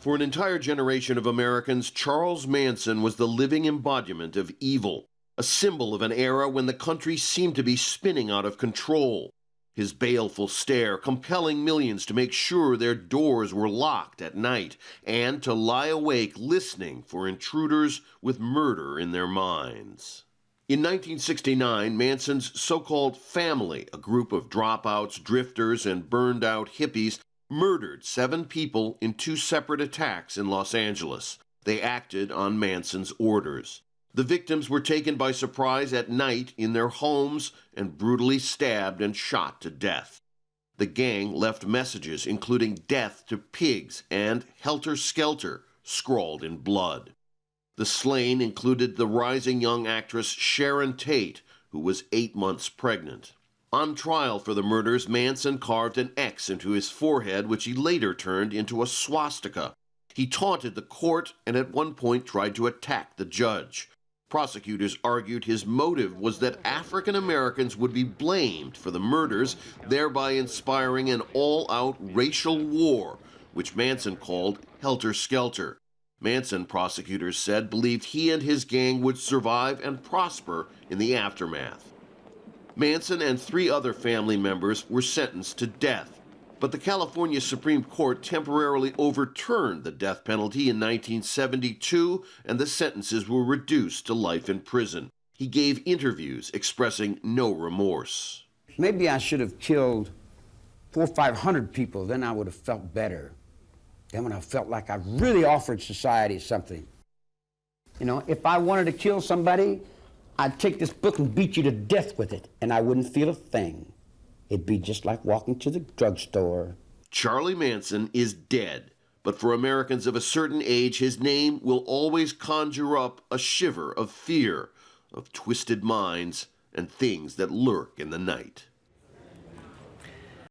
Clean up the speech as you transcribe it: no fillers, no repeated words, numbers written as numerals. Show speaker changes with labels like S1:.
S1: For an entire generation of Americans, Charles Manson was the living embodiment of evil, a symbol of an era when the country seemed to be spinning out of control. His baleful stare compelling millions to make sure their doors were locked at night and to lie awake listening for intruders with murder in their minds. In 1969, Manson's so-called family, a group of dropouts, drifters, and burned-out hippies, murdered 7 people in 2 separate attacks in Los Angeles. They acted on Manson's orders. The victims were taken by surprise at night in their homes and brutally stabbed and shot to death. The gang left messages including death to pigs and helter skelter scrawled in blood. The slain included the rising young actress Sharon Tate, who was 8 months pregnant. On trial for the murders, Manson carved an X into his forehead, which he later turned into a swastika. He taunted the court and at one point tried to attack the judge. Prosecutors argued his motive was that African Americans would be blamed for the murders, thereby inspiring an all-out racial war, which Manson called helter-skelter. Manson, prosecutors said, believed he and his gang would survive and prosper in the aftermath. Manson and 3 other family members were sentenced to death, but the California Supreme Court temporarily overturned the death penalty in 1972, and the sentences were reduced to life in prison. He gave interviews expressing no remorse.
S2: Maybe I should have killed 400 or 500 people, then I would have felt better. Then when I felt like I really offered society something. You know, if I wanted to kill somebody, I'd take this book and beat you to death with it, and I wouldn't feel a thing. It'd be just like walking to the drugstore.
S1: Charlie Manson is dead, but for Americans of a certain age, his name will always conjure up a shiver of fear, of twisted minds and things that lurk in the night.